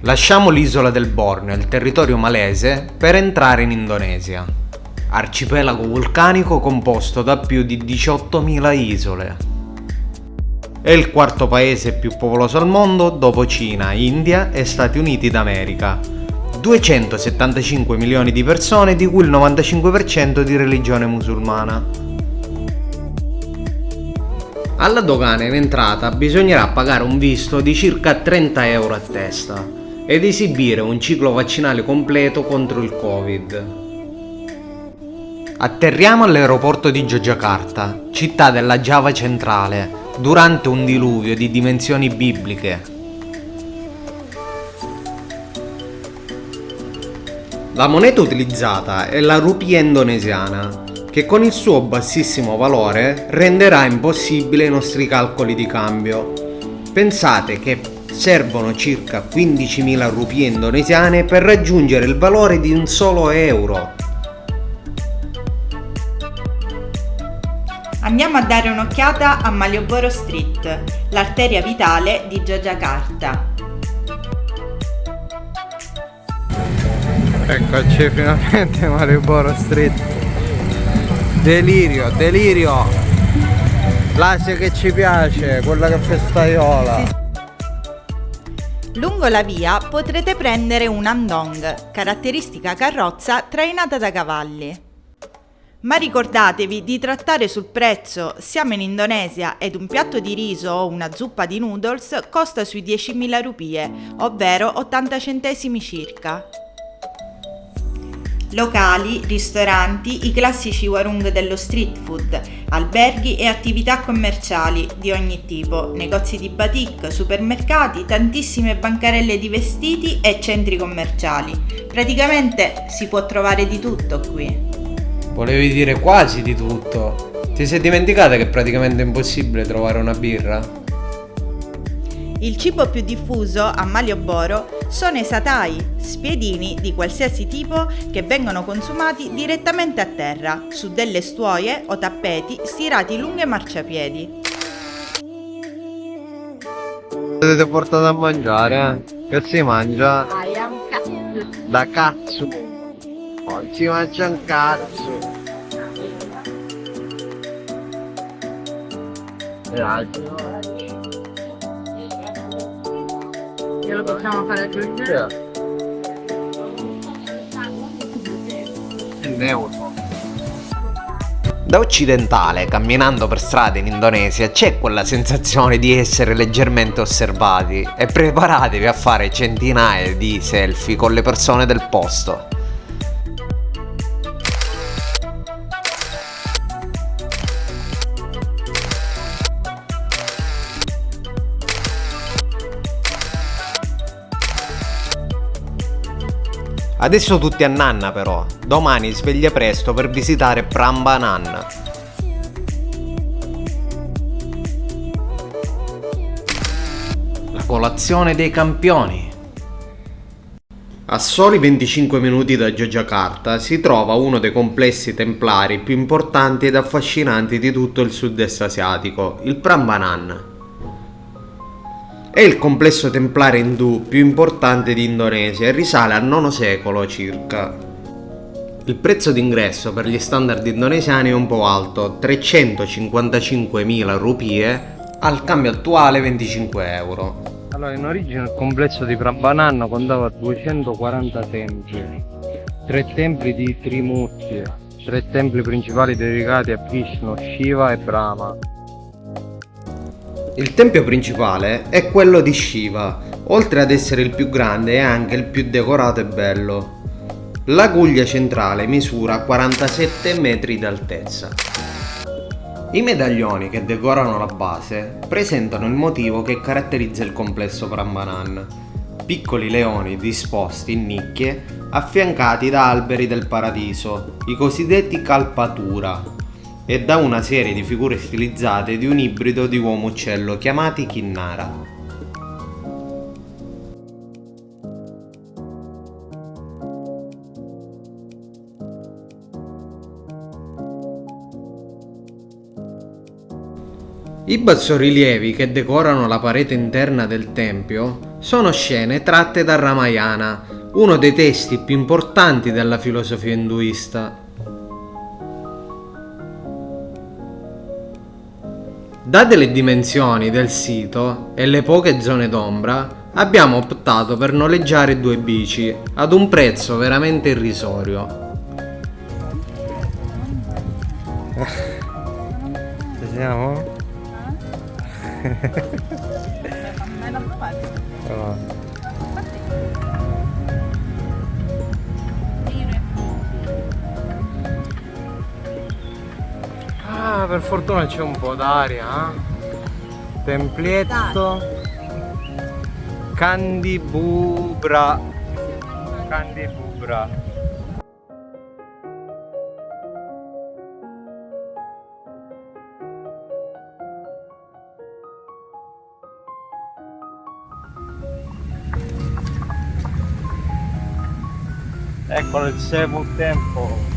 Lasciamo l'isola del Borneo e il territorio malese per entrare in Indonesia. Arcipelago vulcanico composto da più di 18.000 isole. È il quarto paese più popoloso al mondo dopo Cina, India e Stati Uniti d'America. 275 milioni di persone, di cui il 95% di religione musulmana. Alla dogana in entrata bisognerà pagare un visto di circa 30 euro a testa ed esibire un ciclo vaccinale completo contro il Covid. Atterriamo all'aeroporto di Yogyakarta, città della Giava centrale, durante un diluvio di dimensioni bibliche. La moneta utilizzata è la rupia indonesiana, che con il suo bassissimo valore renderà impossibile i nostri calcoli di cambio. Pensate che servono circa 15.000 rupie indonesiane per raggiungere il valore di un solo euro. Andiamo a dare un'occhiata a Malioboro Street, l'arteria vitale di Yogyakarta. Eccoci finalmente Malioboro Street. Delirio, delirio! L'Asia che ci piace, quella che è festaiola. Lungo la via potrete prendere un andong, caratteristica carrozza trainata da cavalli. Ma ricordatevi di trattare sul prezzo, siamo in Indonesia ed un piatto di riso o una zuppa di noodles costa sui 10.000 rupie, ovvero 80 centesimi circa. Locali, ristoranti, i classici warung dello street food, alberghi e attività commerciali di ogni tipo, negozi di batik, supermercati, tantissime bancarelle di vestiti e centri commerciali. Praticamente si può trovare di tutto qui. Volevi dire quasi di tutto. Ti sei dimenticata che è praticamente impossibile trovare una birra? Il cibo più diffuso a Malioboro sono i satai, spiedini di qualsiasi tipo che vengono consumati direttamente a terra, su delle stuoie o tappeti stirati lungo i marciapiedi. Siete portati a mangiare, Che si mangia? Da cazzo. Non si mangia un cazzo. Glielo possiamo fare aggiungere? Da occidentale, camminando per strade in Indonesia, c'è quella sensazione di essere leggermente osservati e preparatevi a fare centinaia di selfie con le persone del posto. Adesso tutti a nanna però, domani sveglia presto per visitare Prambanan. La colazione dei campioni. A soli 25 minuti da Yogyakarta si trova uno dei complessi templari più importanti ed affascinanti di tutto il sud-est asiatico, il Prambanan. È il complesso templare indù più importante di Indonesia e risale al IX secolo circa. Il prezzo d'ingresso per gli standard indonesiani è un po' alto, 355.000 rupie, al cambio attuale 25 euro. Allora, in origine il complesso di Prambanan contava 240 templi, 3 templi di Trimurti, 3 templi principali dedicati a Vishnu, Shiva e Brahma. Il tempio principale è quello di Shiva, oltre ad essere il più grande è anche il più decorato e bello. La guglia centrale misura 47 metri d'altezza. I medaglioni che decorano la base presentano il motivo che caratterizza il complesso Prambanan: piccoli leoni disposti in nicchie affiancati da alberi del paradiso, i cosiddetti Kalpatura, e da una serie di figure stilizzate di un ibrido di uomo-uccello chiamati Kinnara. I bassorilievi che decorano la parete interna del tempio sono scene tratte dal Ramayana, uno dei testi più importanti della filosofia induista. Date le dimensioni del sito e le poche zone d'ombra, abbiamo optato per noleggiare 2 bici ad un prezzo veramente irrisorio. Ci siamo? Oh. Ah, per fortuna c'è un po' d'aria, eh? Templietto Candibubra. Candibubra. Eccolo il Cebu Temple.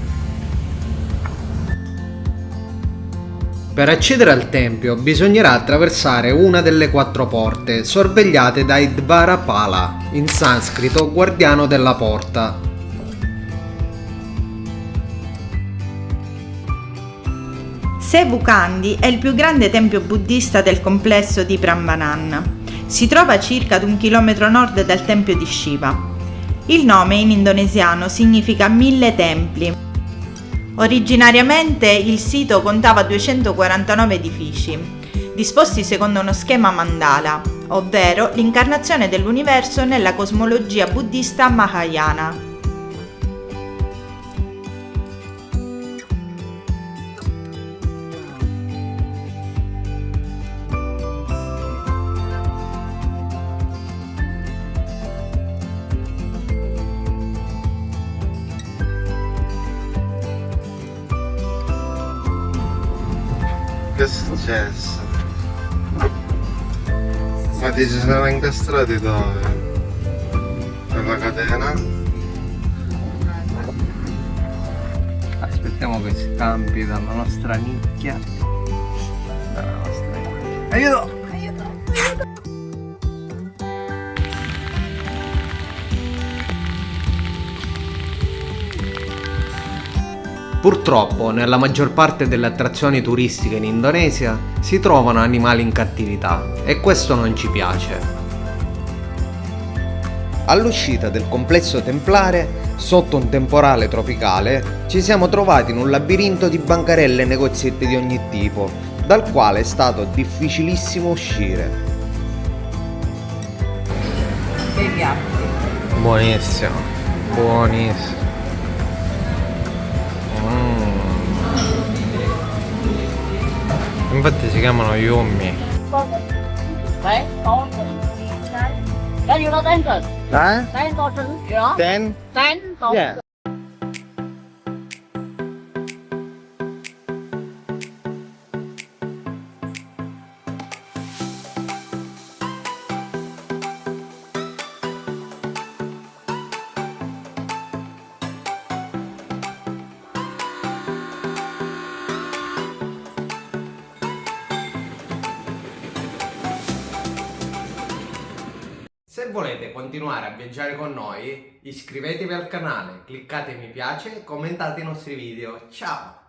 Per accedere al tempio bisognerà attraversare una delle 4 porte, sorvegliate dai Dvarapala, in sanscrito guardiano della porta. Sevu Kandi è il più grande tempio buddista del complesso di Prambanan. Si trova a circa ad 1 chilometro a nord del tempio di Shiva. Il nome in indonesiano significa 1000 templi. Originariamente il sito contava 249 edifici, disposti secondo uno schema mandala, ovvero l'incarnazione dell'universo nella cosmologia buddista Mahayana. Che è successo? Ma ti ci siamo incastrati dove? Per la catena? Aspettiamo che scampi dalla nostra nicchia. Aiuto! Purtroppo, nella maggior parte delle attrazioni turistiche in Indonesia si trovano animali in cattività e questo non ci piace. All'uscita del complesso templare, sotto un temporale tropicale, ci siamo trovati in un labirinto di bancarelle e negozietti di ogni tipo, dal quale è stato difficilissimo uscire. Buonissimo, buonissimo. Infatti si chiamano yummy. Đấy, con cái gì đó tên rồi, Eh? tên to trứng gì đó, Ten? tên to. Yeah. Se volete continuare a viaggiare con noi, iscrivetevi al canale, cliccate mi piace e commentate i nostri video. Ciao!